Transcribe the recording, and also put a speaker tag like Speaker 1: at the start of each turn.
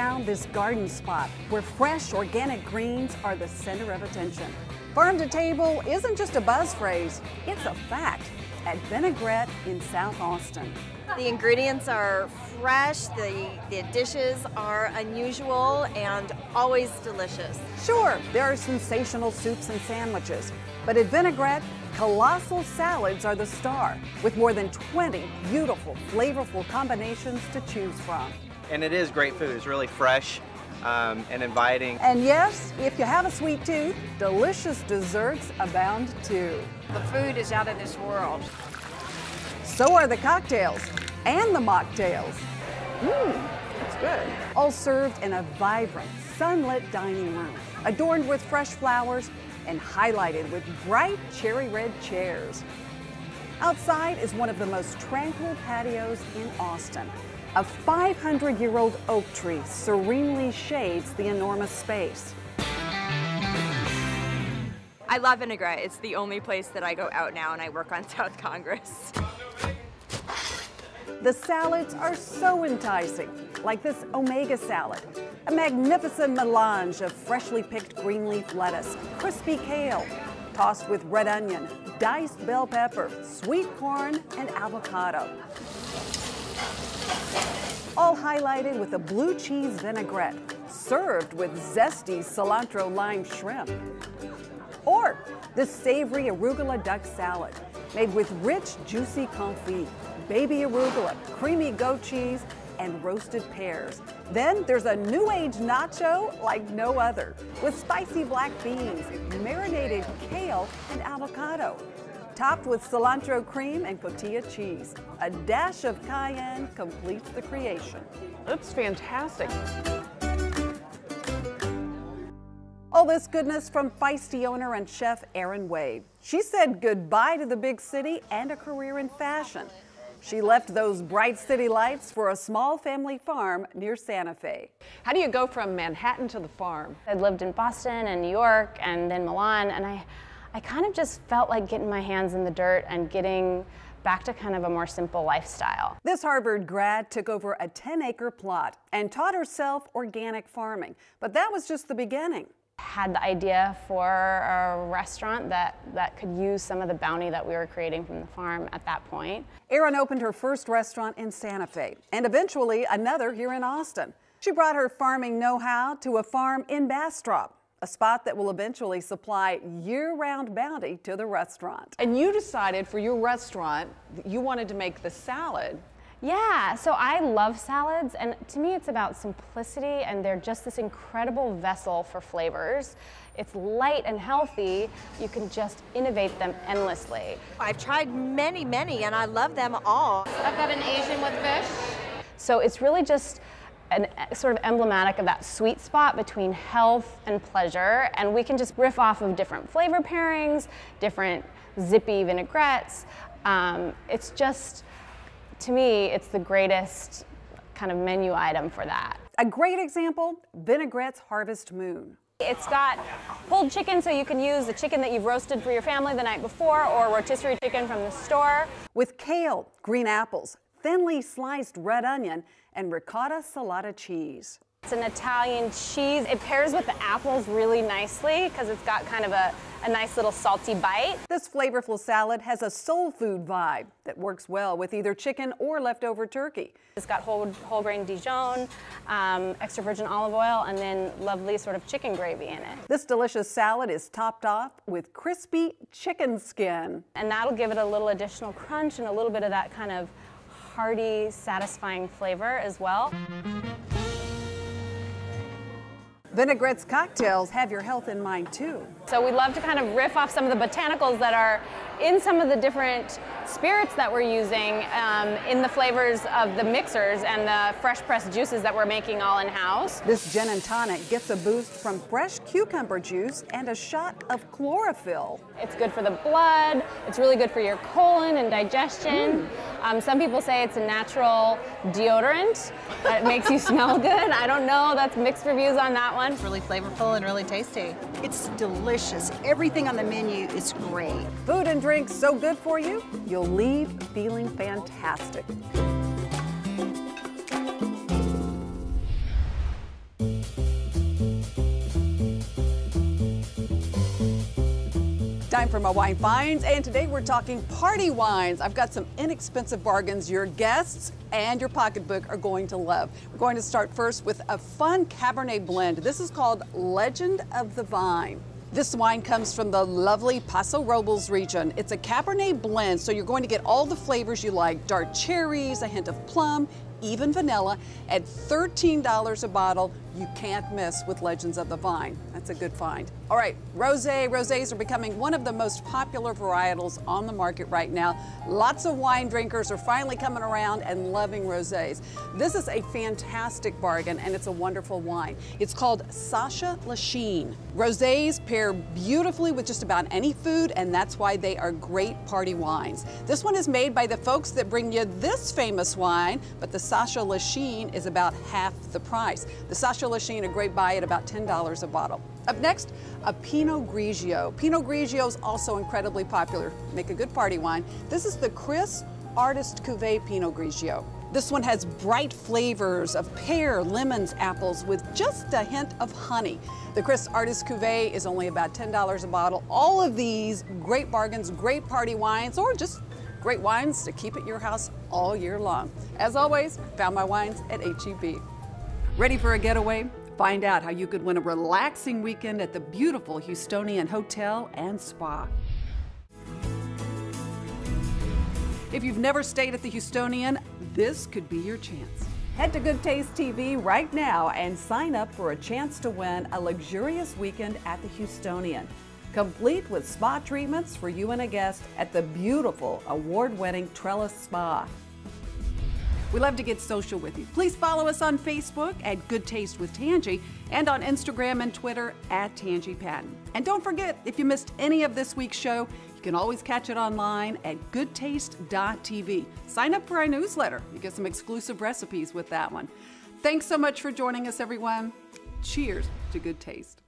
Speaker 1: found this garden spot where fresh organic greens are the center of attention. Farm to table isn't just a buzz phrase, it's a fact at Vinaigrette in South Austin.
Speaker 2: The ingredients are fresh, the dishes are unusual and always delicious.
Speaker 1: Sure, there are sensational soups and sandwiches, but at Vinaigrette, colossal salads are the star, with more than 20 beautiful, flavorful combinations to choose from.
Speaker 3: And it is great food. It's really fresh and inviting.
Speaker 1: And yes, if you have a sweet tooth, delicious desserts abound too.
Speaker 4: The food is out of this world.
Speaker 1: So are the cocktails and the mocktails. That's good. All served in a vibrant, sunlit dining room, adorned with fresh flowers and highlighted with bright cherry red chairs. Outside is one of the most tranquil patios in Austin. A 500-year-old oak tree serenely shades the enormous space.
Speaker 5: I love Vinaigrette. It's the only place that I go out now, and I work on South Congress.
Speaker 1: The salads are so enticing, like this omega salad, a magnificent melange of freshly picked green leaf lettuce, crispy kale, tossed with red onion, diced bell pepper, sweet corn, and avocado. All highlighted with a blue cheese vinaigrette, served with zesty cilantro lime shrimp. Or this savory arugula duck salad, made with rich, juicy confit, baby arugula, creamy goat cheese, and roasted pears. Then there's a new age nacho like no other, with spicy black beans, marinated kale, and avocado, topped with cilantro cream and cotija cheese. A dash of cayenne completes the creation.
Speaker 6: That's fantastic.
Speaker 1: All this goodness from feisty owner and chef Erin Wade. She said goodbye to the big city and a career in fashion. She left those bright city lights for a small family farm near Santa Fe.
Speaker 6: How do you go from Manhattan to the farm?
Speaker 7: I'd lived in Boston and New York and then Milan, and I kind of just felt like getting my hands in the dirt and getting back to kind of a more simple lifestyle.
Speaker 1: This Harvard grad took over a 10-acre plot and taught herself organic farming, but that was just the beginning.
Speaker 7: Had the idea for a restaurant that could use some of the bounty that we were creating from the farm at that point.
Speaker 1: Erin opened her first restaurant in Santa Fe and eventually another here in Austin. She brought her farming know-how to a farm in Bastrop, a spot that will eventually supply year-round bounty to the restaurant.
Speaker 6: And you decided for your restaurant that you wanted to make the salad.
Speaker 7: Yeah, so I love salads, and to me it's about simplicity, and they're just this incredible vessel for flavors. It's light and healthy. You can just innovate them endlessly.
Speaker 2: I've tried many, and I love them all.
Speaker 4: I've got an Asian with fish.
Speaker 7: So it's really just sort of emblematic of that sweet spot between health and pleasure, and we can just riff off of different flavor pairings, different zippy vinaigrettes. It's just, to me, it's the greatest kind of menu item for that.
Speaker 1: A great example, Vinaigrette's Harvest Moon.
Speaker 7: It's got pulled chicken, so you can use the chicken that you've roasted for your family the night before, or rotisserie chicken from the store.
Speaker 1: With kale, green apples, thinly sliced red onion, and ricotta salata cheese.
Speaker 7: It's an Italian cheese. It pairs with the apples really nicely because it's got kind of a nice little salty bite.
Speaker 1: This flavorful salad has a soul food vibe that works well with either chicken or leftover turkey.
Speaker 7: It's got whole grain Dijon, extra virgin olive oil, and then lovely sort of chicken gravy in it.
Speaker 1: This delicious salad is topped off with crispy chicken skin.
Speaker 7: And that'll give it a little additional crunch and a little bit of that kind of hearty, satisfying flavor as well.
Speaker 1: Vinaigrette's cocktails have your health in mind too.
Speaker 7: So we love to kind of riff off some of the botanicals that are in some of the different spirits that we're using in the flavors of the mixers and the fresh pressed juices that we're making all in-house.
Speaker 1: This gin and tonic gets a boost from fresh cucumber juice and a shot of chlorophyll.
Speaker 7: It's good for the blood, it's really good for your colon and digestion. Some people say it's a natural deodorant, that it makes you smell good. I don't know, that's mixed reviews on that one.
Speaker 8: It's really flavorful and really tasty. It's delicious. Everything on the menu is great.
Speaker 1: Food and drinks so good for you, you'll leave feeling fantastic. Time for my wine finds, and today we're talking party wines. I've got some inexpensive bargains your guests and your pocketbook are going to love. We're going to start first with a fun Cabernet blend. This is called Legend of the Vine. This wine comes from the lovely Paso Robles region. It's a Cabernet blend, so you're going to get all the flavors you like: dark cherries, a hint of plum, even vanilla. At $13 a bottle, you can't miss with Legends of the Vine. That's a good find. All right, rosé. Rosés are becoming one of the most popular varietals on the market right now. Lots of wine drinkers are finally coming around and loving rosés. This is a fantastic bargain, and it's a wonderful wine. It's called Sacha Lachine. Rosés pair beautifully with just about any food, and that's why they are great party wines. This one is made by the folks that bring you this famous wine, but the Sacha Lachine is about half the price. The Sacha Lachine, a great buy at about $10 a bottle. Up next, a Pinot Grigio. Pinot Grigio is also incredibly popular. Make a good party wine. This is the Chris Artist Cuvée Pinot Grigio. This one has bright flavors of pear, lemons, apples with just a hint of honey. The Chris Artist Cuvée is only about $10 a bottle. All of these great bargains, great party wines, or just great wines to keep at your house all year long. As always, found my wines at H-E-B. Ready for a getaway? Find out how you could win a relaxing weekend at the beautiful Houstonian Hotel and Spa. If you've never stayed at the Houstonian, this could be your chance. Head to Goodtaste TV right now and sign up for a chance to win a luxurious weekend at the Houstonian, complete with spa treatments for you and a guest at the beautiful award-winning Trellis Spa. We love to get social with you. Please follow us on Facebook at Good Taste with Tanji and on Instagram and Twitter at Tanji Patton. And don't forget, if you missed any of this week's show, you can always catch it online at goodtaste.tv. Sign up for our newsletter. You get some exclusive recipes with that one. Thanks so much for joining us, everyone. Cheers to good taste.